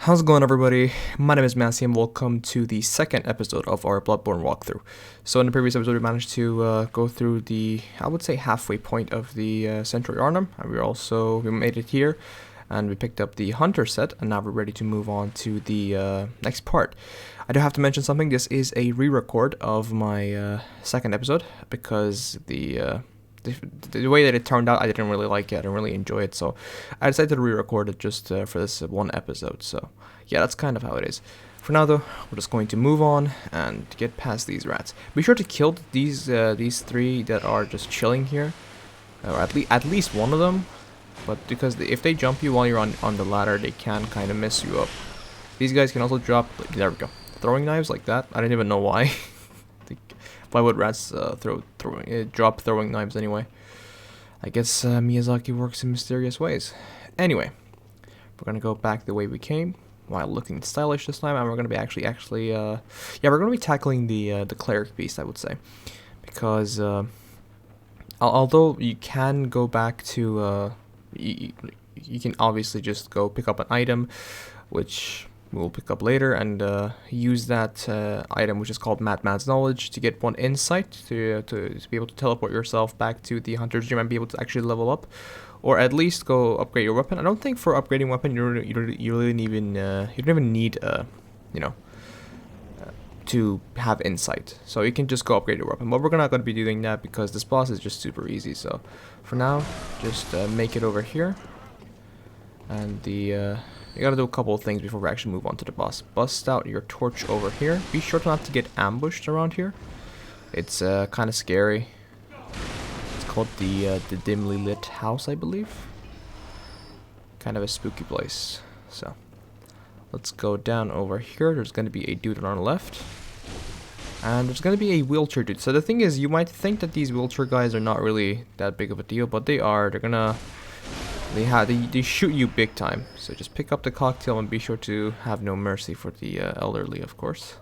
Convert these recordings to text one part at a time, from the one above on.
How's it going, everybody? My name is Masih and welcome to the second episode of our Bloodborne walkthrough. So in the previous episode we managed to go through the, I would say, halfway point of the central Yharnam, and we made it here and we picked up the hunter set, and now we're ready to move on to the next part. I do have to mention something. This is a re-record of my second episode because the way that it turned out, I didn't really like it. I didn't really enjoy it, so I decided to re-record it just for this one episode. So yeah, that's kind of how it is. For now, though, we're just going to move on and get past these rats. Be sure to kill these three that are just chilling here, or at least one of them. But because if they jump you while you're on the ladder, they can kind of mess you up. These guys can also drop. There we go. Throwing knives like that. I don't even know why. Why would rats drop throwing knives anyway? I guess Miyazaki works in mysterious ways. Anyway, we're gonna go back the way we came while looking stylish this time, and we're gonna be we're gonna be tackling the Cleric Beast, I would say, because although you can go back to you can obviously just go pick up an item, which we'll pick up later, and use that item, which is called Madman's Knowledge, to get one insight to be able to teleport yourself back to the Hunter's Gym and be able to actually level up, or at least go upgrade your weapon. I don't think for upgrading weapon you don't even need to have insight, so you can just go upgrade your weapon. But we're not going to be doing that because this boss is just super easy. So for now, just make it over here, and you gotta do a couple of things before we actually move on to the boss. Bust out your torch over here. Be sure not to get ambushed around here. It's kind of scary. It's called the dimly lit house, I believe. Kind of a spooky place. So let's go down over here. There's gonna be a dude on our left, and there's gonna be a wheelchair dude. So the thing is, you might think that these wheelchair guys are not really that big of a deal, but they are. They shoot you big time, so just pick up the cocktail and be sure to have no mercy for the elderly, of course.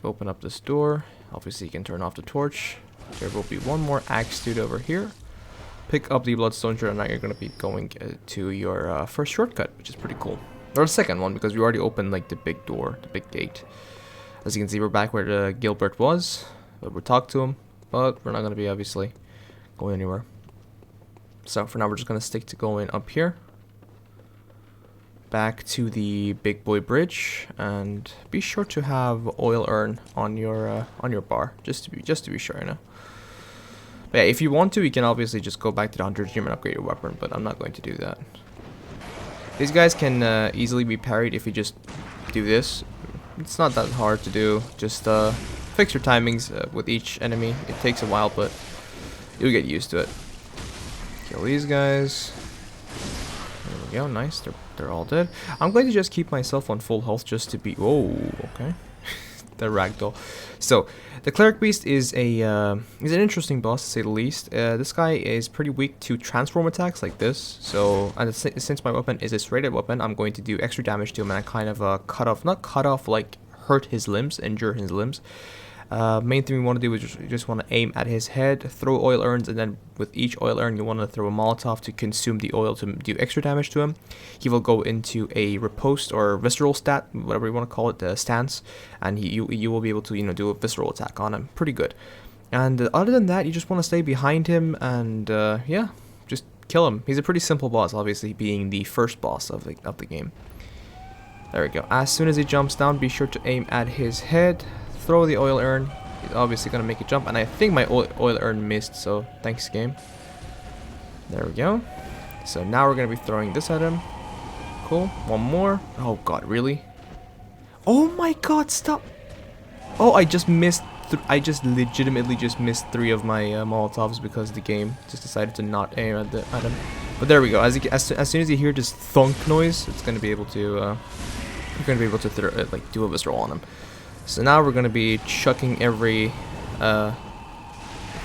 Open up this door. Obviously you can turn off the torch. There will be one more axe dude over here. Pick up the bloodstone shard, and now you're going to be going to your first shortcut, which is pretty cool. Or the second one, because we already opened like the big door, the big gate. As you can see, we're back where Gilbert was, but we'll talk to him, but we're not going to be obviously going anywhere. So for now, we're just gonna stick to going up here, back to the big boy bridge, and be sure to have oil urn on your bar, just to be sure, you know. But yeah, if you want to, you can obviously just go back to the Hunter's Gym and upgrade your weapon, but I'm not going to do that. These guys can easily be parried if you just do this. It's not that hard to do. Just fix your timings with each enemy. It takes a while, but you'll get used to it. Kill these guys. There we go. Nice. They're all dead. I'm going to just keep myself on full health just to be. Whoa. Okay. The ragdoll. So the Cleric Beast is an interesting boss, to say the least. This guy is pretty weak to transform attacks like this. So, and since my weapon is a straight-up weapon, I'm going to do extra damage to him, and I kind of not cut off, like hurt his limbs, injure his limbs. Main thing we want to do is you just want to aim at his head, throw oil urns, and then with each oil urn you want to throw a Molotov to consume the oil to do extra damage to him. He will go into a riposte or visceral stat, whatever you want to call it, stance, and you will be able to do a visceral attack on him. Pretty good. And other than that, you just want to stay behind him and yeah, just kill him. He's a pretty simple boss, obviously being the first boss of the game. There we go. As soon as he jumps down, be sure to aim at his head. Throw the oil urn. He's obviously gonna make a jump, and I think my oil urn missed, so thanks game. There we go. So now we're gonna be throwing this at him. Cool. One more. Oh god, really? Oh my god, stop. Oh, I just missed. I just legitimately just missed 3 of my Molotovs because the game just decided to not aim at him. But there we go. As soon as you hear this thunk noise, it's gonna be able to you're gonna be able to do a visceral on him. So now we're going to be chucking every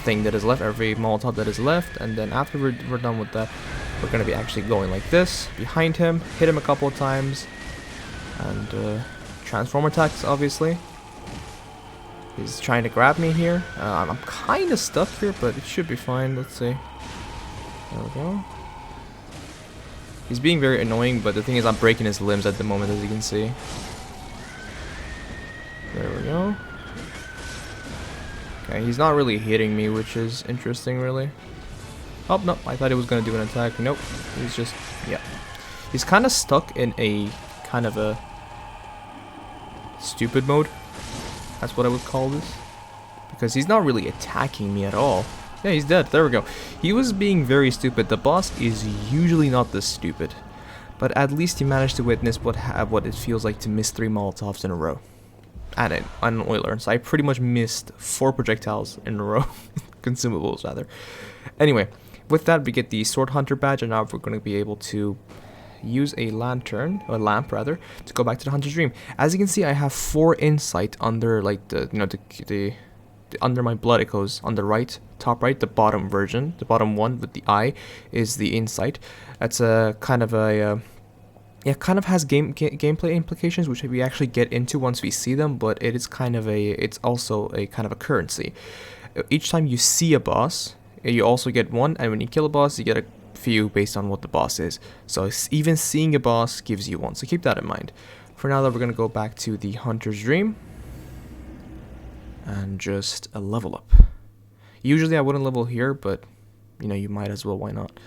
thing that is left, every Molotov that is left, and then after we're done with that, we're going to be actually going like this, behind him, hit him a couple of times, and transform attacks, obviously. He's trying to grab me here. I'm kind of stuck here, but it should be fine. Let's see. There we go. He's being very annoying, but the thing is I'm breaking his limbs at the moment, as you can see. There we go. Okay, he's not really hitting me, which is interesting, really. Oh, no, I thought he was going to do an attack. Nope, he's just, yeah. He's kind of stuck in a kind of a stupid mode. That's what I would call this. Because he's not really attacking me at all. Yeah, he's dead. There we go. He was being very stupid. The boss is usually not this stupid. But at least he managed to witness what it feels like to miss 3 Molotovs in a row. At an oil urn. So I pretty much missed 4 projectiles in a row. Consumables, rather. Anyway, with that, we get the Sword Hunter badge. And now we're going to be able to use a lantern, or lamp rather, to go back to the Hunter's Dream. As you can see, I have 4 insight under, like, the under my blood. It goes on the right, top right, the bottom version, the bottom one with the eye is the insight. That's a kind of a yeah, kind of has gameplay implications, which we actually get into once we see them, but it is kind of it's also a kind of a currency. Each time you see a boss, you also get 1, and when you kill a boss, you get a few based on what the boss is. So even seeing a boss gives you 1, so keep that in mind. For now, though, we're going to go back to the Hunter's Dream and just a level up. Usually I wouldn't level here, but you know, you might as well, why not?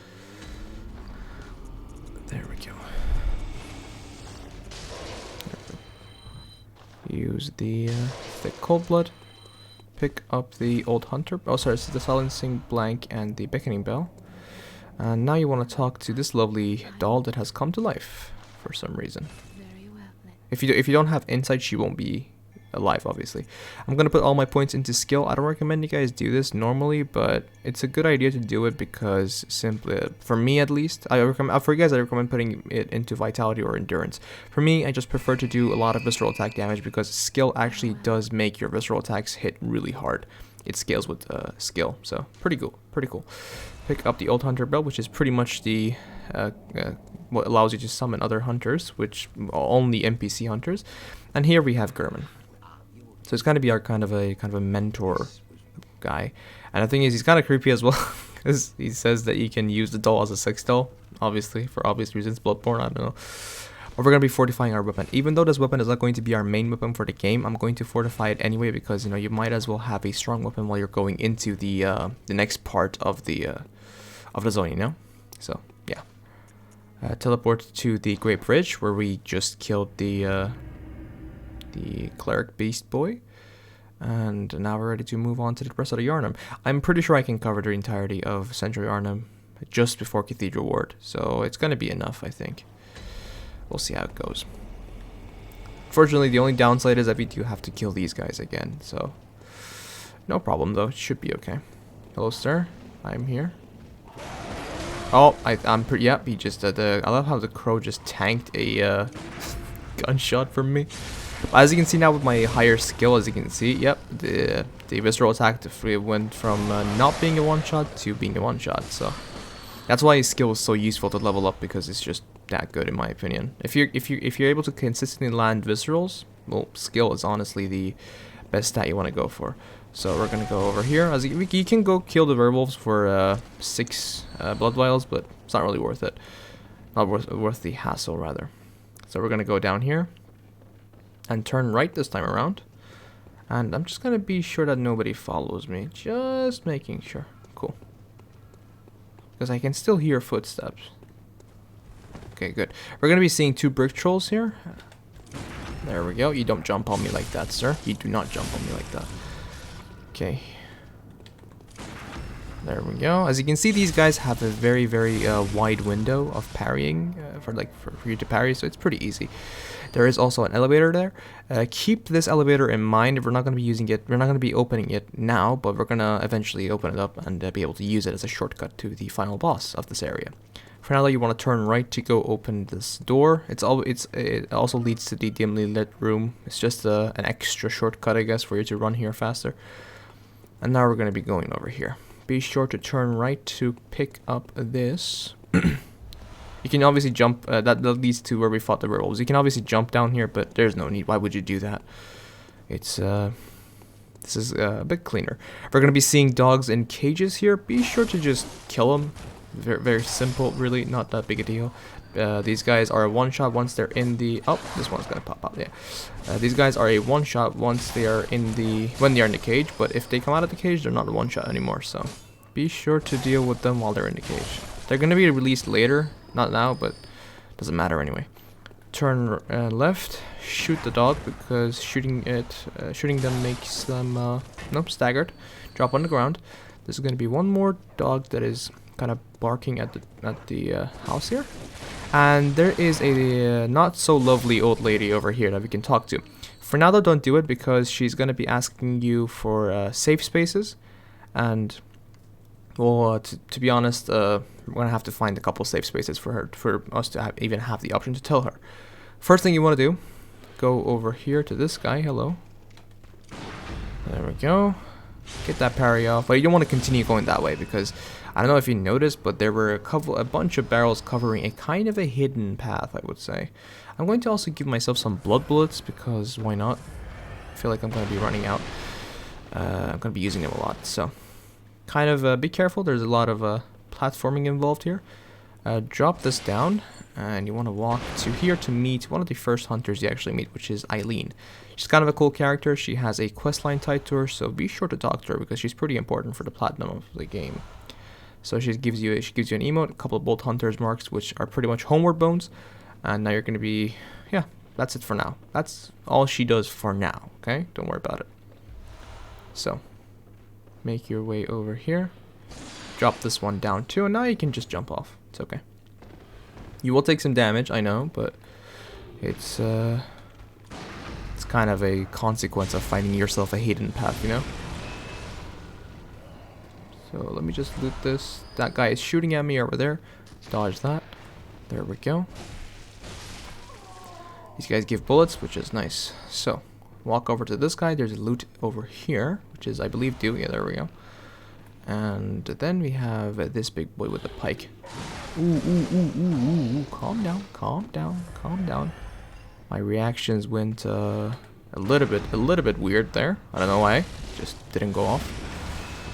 There we go. Use the thick cold blood, pick up the old hunter, oh sorry, this is the silencing blank and the beckoning bell. And now you want to talk to this lovely doll that has come to life for some reason. If you don't have insight, she won't be alive, obviously. I'm gonna put all my points into skill. I don't recommend you guys do this normally, but it's a good idea to do it because simply, for me at least, I recommend putting it into vitality or endurance. For me, I just prefer to do a lot of visceral attack damage because skill actually does make your visceral attacks hit really hard. It scales with skill, so pretty cool. Pick up the old hunter bell, which is pretty much the what allows you to summon other hunters, which only NPC hunters. And here we have German. So it's going to be our kind of a mentor guy. And the thing is, he's kind of creepy as well, because he says that you can use the doll as a 6 doll, obviously, for obvious reasons. Bloodborne, I don't know. But we're going to be fortifying our weapon. Even though this weapon is not going to be our main weapon for the game, I'm going to fortify it anyway, because, you know, you might as well have a strong weapon while you're going into the next part of the zone, you know? So, yeah. Teleport to the Great Bridge, where we just killed the Cleric Beast boy. And now we're ready to move on to the rest of the Yharnam. I'm pretty sure I can cover the entirety of Central Yharnam just before Cathedral Ward. So it's going to be enough, I think. We'll see how it goes. Fortunately, the only downside is that we do have to kill these guys again. So, no problem though. It should be okay. Hello, sir. I'm here. Oh, I'm pretty. Yep, he just I love how the crow just tanked a gunshot from me. As you can see now with my higher skill, as you can see, yep, the visceral attack went from not being a one-shot to being a one-shot. So that's why his skill is so useful to level up, because it's just that good in my opinion. If you're able to consistently land viscerals, well, skill is honestly the best stat you want to go for. So we're gonna go over here. As you can go kill the werewolves for 6 blood vials, but it's not really worth it. Not worth the hassle, rather. So we're gonna go down here and turn right this time around. And I'm just gonna be sure that nobody follows me. Just making sure. Cool. Because I can still hear footsteps. Okay, good. We're gonna be seeing 2 brick trolls here. There we go. You don't jump on me like that, sir. You do not jump on me like that. Okay. There we go. As you can see, these guys have a very, very wide window of parrying for you to parry, so it's pretty easy. There is also an elevator there. Keep this elevator in mind. We're not going to be using it. We're not going to be opening it now, but we're going to eventually open it up and be able to use it as a shortcut to the final boss of this area. For now, though, you want to turn right to go open this door. It also leads to the dimly lit room. It's just an extra shortcut, I guess, for you to run here faster. And now we're going to be going over here. Be sure to turn right to pick up this. You can obviously jump. That leads to where we fought the werewolves. You can obviously jump down here, but there's no need. Why would you do that? It's this is a bit cleaner. We're going to be seeing dogs in cages here. Be sure to just kill them. Very, very simple, really, not that big a deal. These guys are a one-shot once they're in the... Oh, this one's gonna pop up, yeah. These guys are a one-shot once they are in the... when they are in the cage, but if they come out of the cage, they're not a one-shot anymore, so be sure to deal with them while they're in the cage. They're gonna be released later, not now, but doesn't matter anyway. Turn left, shoot the dog, because shooting them makes them, nope, staggered. Drop on the ground. There's gonna be one more dog that is kind of barking at the house here. And there is a not so lovely old lady over here that we can talk to. For now though, don't do it because she's going to be asking you for safe spaces. And, well, to be honest, we're going to have to find a couple safe spaces for us to even have the option to tell her. First thing you want to do, go over here to this guy. Hello. There we go. Get that parry off. But you don't want to continue going that way because I don't know if you noticed, but there were a bunch of barrels covering a kind of a hidden path, I would say. I'm going to also give myself some blood bullets because why not? I feel like I'm going to be running out. I'm going to be using them a lot, so kind of be careful. There's a lot of platforming involved here. Drop this down, and you want to walk to here to meet one of the first hunters you actually meet, which is Eileen. She's kind of a cool character. She has a questline tied to her, so be sure to talk to her because she's pretty important for the platinum of the game. So she gives you an emote, a couple of bolt hunters marks, which are pretty much homeward bones, and now you're going to be, yeah, that's it for now. That's all she does for now. Okay, don't worry about it. So make your way over here, drop this one down too, and now you can just jump off. It's okay. You will take some damage, I know, but it's kind of a consequence of finding yourself a hidden path, you know. So let me just loot this. That guy is shooting at me over there. Dodge that. There we go. These guys give bullets, which is nice. So walk over to this guy. There's a loot over here, which is, I believe, due. Yeah, there we go. And then we have this big boy with the pike. Ooh. Calm down, calm down, calm down. My reactions went a little bit weird there. I don't know why. Just didn't go off.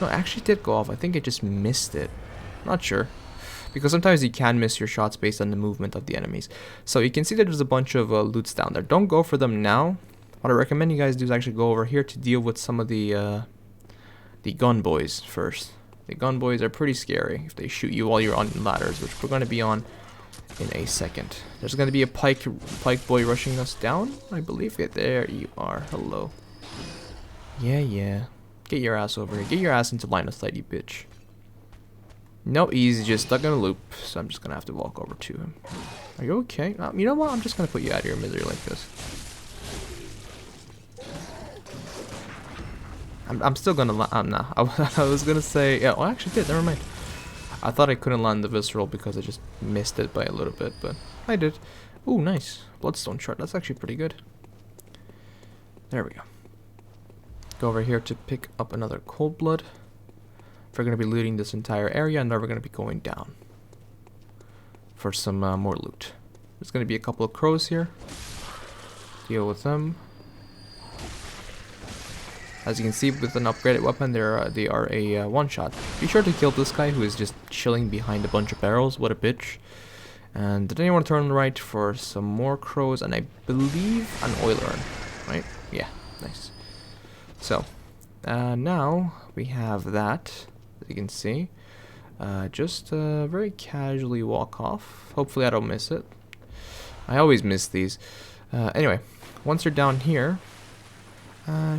No, it actually did go off. I think it just missed it. Not sure. Because sometimes you can miss your shots based on the movement of the enemies. So you can see that there's a bunch of loots down there. Don't go for them now. What I recommend you guys do is actually go over here to deal with some of the gun boys first. The gun boys are pretty scary if they shoot you while you're on ladders, which we're going to be on in a second. There's going to be a pike boy rushing us down, I believe. Yeah, there you are. Hello. Yeah. Get your ass over here. Get your ass into line of sight, you bitch. No, he's just stuck in a loop, so I'm just going to have to walk over to him. Are you okay? You know what? I'm just going to put you out of your misery like this. I'm still going to land. Nah, I was going to say... Yeah, well, I actually did. Never mind. I thought I couldn't land the visceral because I just missed it by a little bit, but I did. Ooh, nice. Bloodstone shard. That's actually pretty good. There we go. Go over here to pick up another cold blood. We're going to be looting this entire area, and then we're going to be going down for some more loot. There's going to be a couple of crows here. Deal with them. As you can see, with an upgraded weapon, they are a one-shot. Be sure to kill this guy who is just chilling behind a bunch of barrels. What a bitch. And then you want to turn right for some more crows, and I believe an oil urn, right? Yeah, nice. So, now we have that, as you can see. Just very casually walk off. Hopefully I don't miss it. I always miss these. Anyway, once you're down here,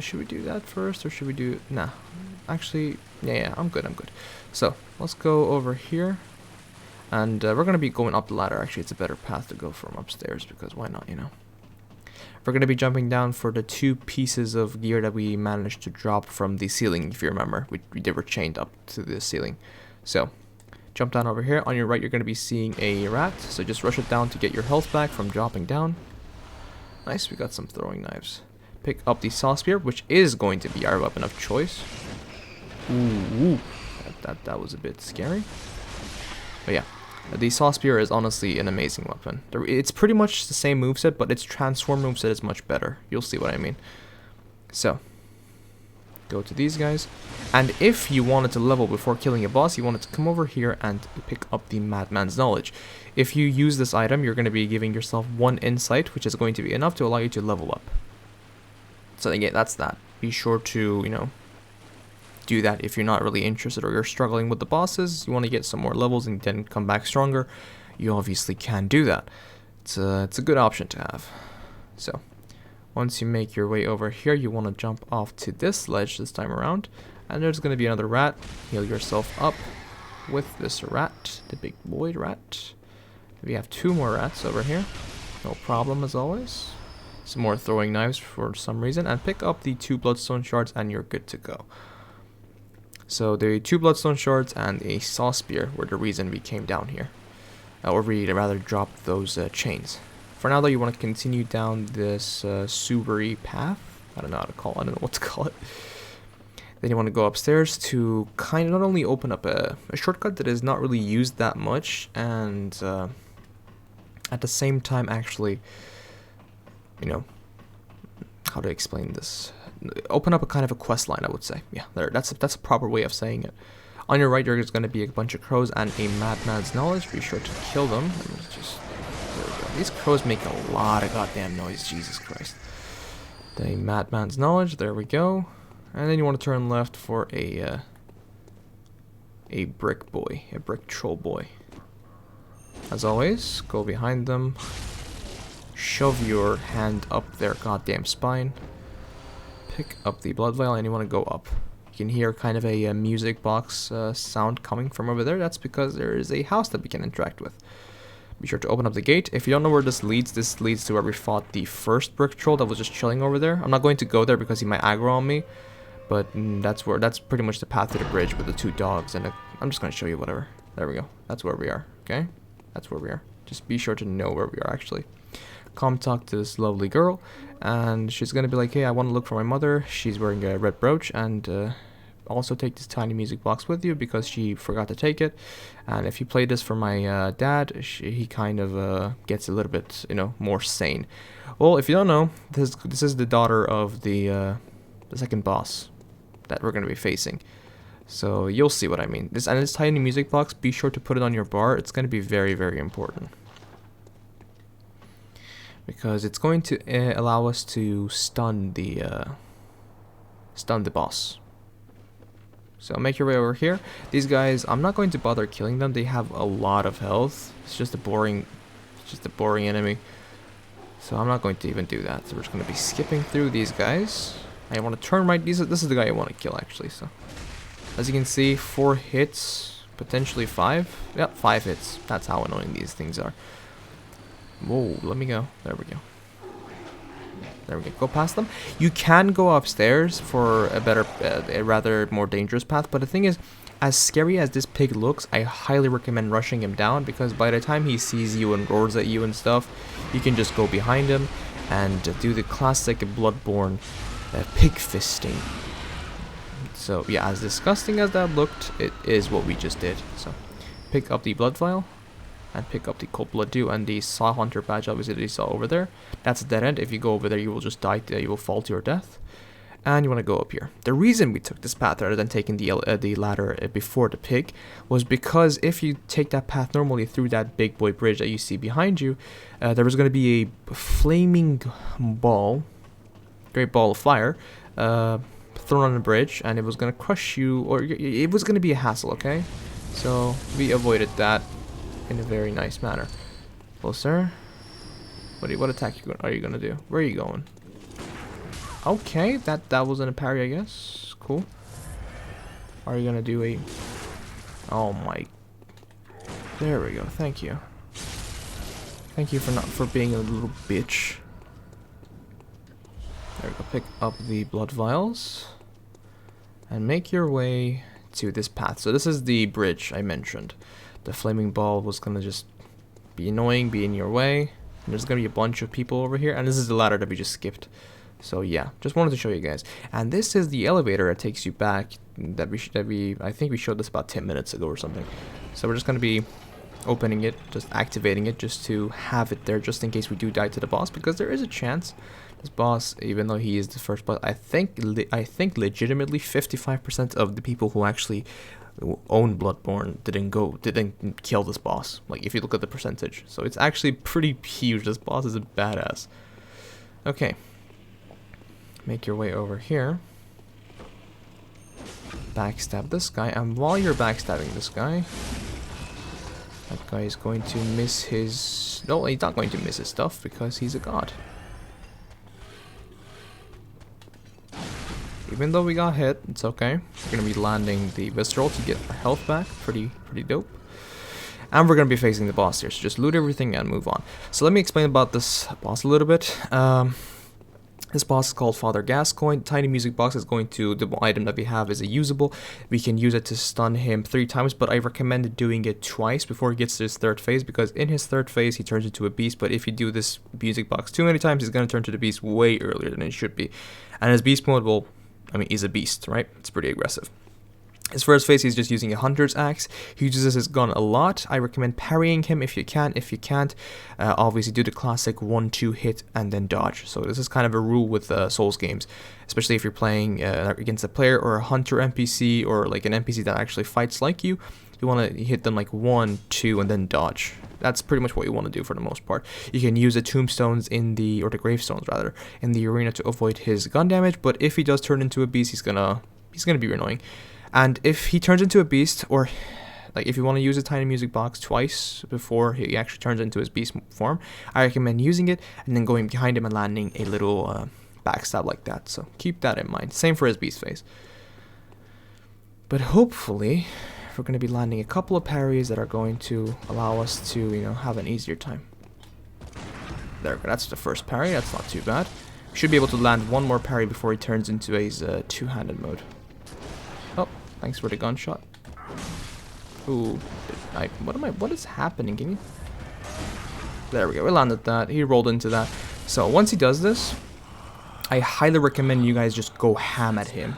should we do that first, or should we do... Nah, actually, yeah, I'm good. So, let's go over here. And we're going to be going up the ladder. Actually, it's a better path to go from upstairs, because why not, you know? We're going to be jumping down for the 2 pieces of gear that we managed to drop from the ceiling, if you remember. They were chained up to the ceiling. So, jump down over here. On your right, you're going to be seeing a rat. So just rush it down to get your health back from dropping down. Nice, we got some throwing knives. Pick up the saw spear, which is going to be our weapon of choice. Ooh. That was a bit scary. But yeah. The saw spear is honestly an amazing weapon. It's pretty much the same moveset, but its transform moveset is much better. You'll see what I mean. So, go to these guys. And if you wanted to level before killing a boss, you wanted to come over here and pick up the Madman's Knowledge. If you use this item, you're going to be giving yourself 1 insight, which is going to be enough to allow you to level up. So again, that's that. Be sure to, you know, do that if you're not really interested or you're struggling with the bosses. You want to get some more levels and then come back stronger. You obviously can do that. It's a good option to have. So once you make your way over here, you want to jump off to this ledge this time around. And there's going to be another rat. Heal yourself up with this rat, the big boy rat. We have 2 more rats over here. No problem as always. Some more throwing knives for some reason. And pick up the 2 bloodstone shards and you're good to go. So the 2 bloodstone shards and a saw spear were the reason we came down here. Or we rather dropped those chains. For now though, you want to continue down this sewery path. I don't know how to call it. I don't know what to call it. Then you want to go upstairs to kind of not only open up a shortcut that is not really used that much, and at the same time actually, you know, how to explain this? Open up a kind of a quest line, I would say. Yeah, that's a proper way of saying it. On your right, there's going to be a bunch of crows and a Madman's Knowledge. Be sure to kill them. There we go. These crows make a lot of goddamn noise. Jesus Christ. The Madman's Knowledge. There we go. And then you want to turn left for a brick boy, a brick troll boy. As always, go behind them. Shove your hand up their goddamn spine. Pick up the blood vial and you want to go up. You can hear kind of a music box sound coming from over there. That's because there is a house that we can interact with. Be sure to open up the gate. If you don't know where this leads to where we fought the first brick troll that was just chilling over there. I'm not going to go there because he might aggro on me. But that's pretty much the path to the bridge with the 2 dogs. And I'm just going to show you whatever. There we go. That's where we are. Okay? That's where we are. Just be sure to know where we are actually. Come talk to this lovely girl, and she's gonna be like, hey, I want to look for my mother. She's wearing a red brooch, and also take this tiny music box with you because she forgot to take it. And if you play this for my dad, he kind of gets a little bit, you know, more sane. Well, if you don't know, this is the daughter of the second boss that we're gonna be facing. So you'll see what I mean. This tiny music box, be sure to put it on your bar. It's gonna be very, very important. Because it's going to allow us to stun the boss. So make your way over here. These guys, I'm not going to bother killing them. They have a lot of health. It's just a boring enemy. So I'm not going to even do that. So we're just going to be skipping through these guys. I want to turn right. This is the guy I want to kill actually. So as you can see, 4 hits, potentially 5. Yep, 5 hits. That's how annoying these things are. Whoa, let me go. There we go. There we go. Go past them. You can go upstairs for a better, a rather more dangerous path. But the thing is, as scary as this pig looks, I highly recommend rushing him down. Because by the time he sees you and roars at you and stuff, you can just go behind him and do the classic Bloodborne pig fisting. So yeah, as disgusting as that looked, it is what we just did. So pick up the blood vial. And pick up the Cold Blood Dew and the Saw Hunter badge, obviously, that you saw over there. That's a dead end. If you go over there, you will just die. You will fall to your death. And you want to go up here. The reason we took this path rather than taking the ladder before the pig was because if you take that path normally through that big boy bridge that you see behind you, there was going to be a flaming ball, great ball of fire, thrown on the bridge, and it was going to crush you, or it was going to be a hassle, okay? So we avoided that in a very nice manner. Well, sir, what attack are you gonna do? Where are you going? Okay, that wasn't a parry, I guess. Cool. Are you gonna do a? Oh my! There we go. Thank you. Thank you for being a little bitch. There we go. Pick up the blood vials and make your way to this path. So this is the bridge I mentioned. The flaming ball was gonna just be annoying, be in your way. And there's gonna be a bunch of people over here, and this is the ladder that we just skipped. So yeah, just wanted to show you guys. And this is the elevator that takes you back. I think we showed this about 10 minutes ago or something. So we're just gonna be opening it, just activating it, just to have it there, just in case we do die to the boss, because there is a chance this boss, even though he is the first boss, I think legitimately 55% of the people who actually own Bloodborne didn't kill this boss. Like, if you look at the percentage, so it's actually pretty huge. This boss is a badass. Okay, make your way over here. Backstab this guy, and while you're backstabbing this guy, that guy is going to miss his... No, he's not going to miss his stuff because he's a god. Even though we got hit, it's okay. We're gonna be landing the visceral to get our health back. Pretty dope. And we're gonna be facing the boss here, so just loot everything and move on. So let me explain about this boss a little bit. This boss is called Father Gascoigne. Tiny music box is going to, the item that we have is a usable. We can use it to stun him 3 times, but I recommend doing it twice before he gets to his 3rd phase, because in his 3rd phase he turns into a beast, but if you do this music box too many times, he's going to turn to the beast way earlier than it should be. And his beast mode will, I mean, he's a beast, right? It's pretty aggressive. His first phase, he's just using a hunter's axe. He uses his gun a lot. I recommend parrying him if you can. If you can't, obviously do the classic 1-2 hit and then dodge. So this is kind of a rule with Souls games, especially if you're playing against a player or a hunter NPC, or like an NPC that actually fights like you. You want to hit them like 1, 2, and then dodge. That's pretty much what you want to do for the most part. You can use the tombstones in the, or the gravestones rather, in the arena to avoid his gun damage. But if he does turn into a beast, he's gonna be annoying. And if he turns into a beast, or like if you want to use a tiny music box twice before he actually turns into his beast form, I recommend using it and then going behind him and landing a little backstab like that. So keep that in mind. Same for his beast phase. But hopefully we're going to be landing a couple of parries that are going to allow us to, you know, have an easier time. There we go. That's the first parry. That's not too bad. We should be able to land one more parry before he turns into his two-handed mode. Oh, thanks for the gunshot. Ooh, what is happening? Can you... There we go, we landed that. He rolled into that. So once he does this, I highly recommend you guys just go ham at him,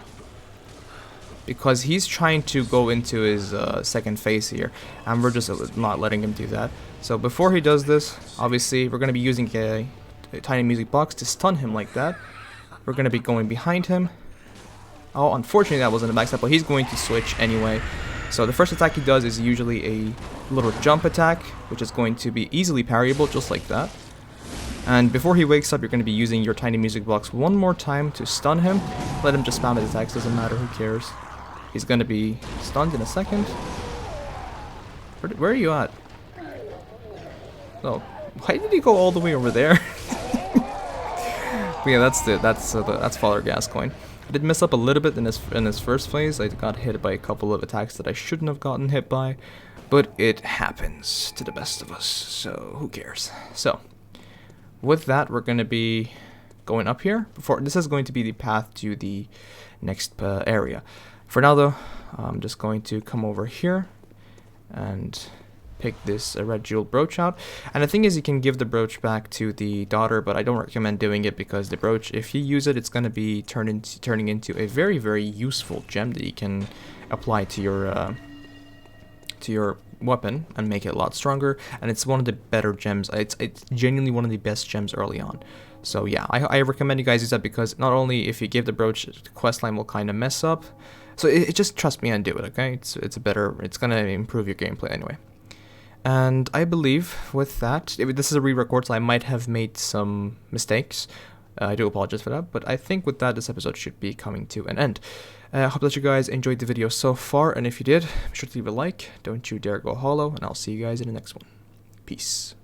because he's trying to go into his 2nd phase here, and we're just not letting him do that. So before he does this, obviously we're going to be using a tiny music box to stun him like that. We're going to be going behind him. Oh, unfortunately that wasn't a backstab, but he's going to switch anyway. So the first attack he does is usually a little jump attack, which is going to be easily parryable, just like that. And before he wakes up, you're going to be using your tiny music box one more time to stun him. Let him just spam his attacks, doesn't matter, who cares. He's going to be stunned in a second. Where are you at? Oh, why did he go all the way over there? But yeah, that's Father Gascoigne. I did mess up a little bit in his first phase. I got hit by a couple of attacks that I shouldn't have gotten hit by, but it happens to the best of us, so who cares? So, with that, we're going to be going up here. This is going to be the path to the next area. For now, though, I'm just going to come over here and pick this red jeweled brooch out. And the thing is, you can give the brooch back to the daughter, but I don't recommend doing it, because the brooch, if you use it, it's going to be turning into a very, very useful gem that you can apply to your weapon and make it a lot stronger. And it's one of the better gems. It's genuinely one of the best gems early on. So yeah, I recommend you guys use that, because not only if you give the brooch, the questline will kind of mess up. So it just trust me and do it, okay? It's going to improve your gameplay anyway. And I believe with that, this is a re-record, so I might have made some mistakes. I do apologize for that, but I think with that, this episode should be coming to an end. I hope that you guys enjoyed the video so far, and if you did, be sure to leave a like. Don't you dare go hollow, and I'll see you guys in the next one. Peace.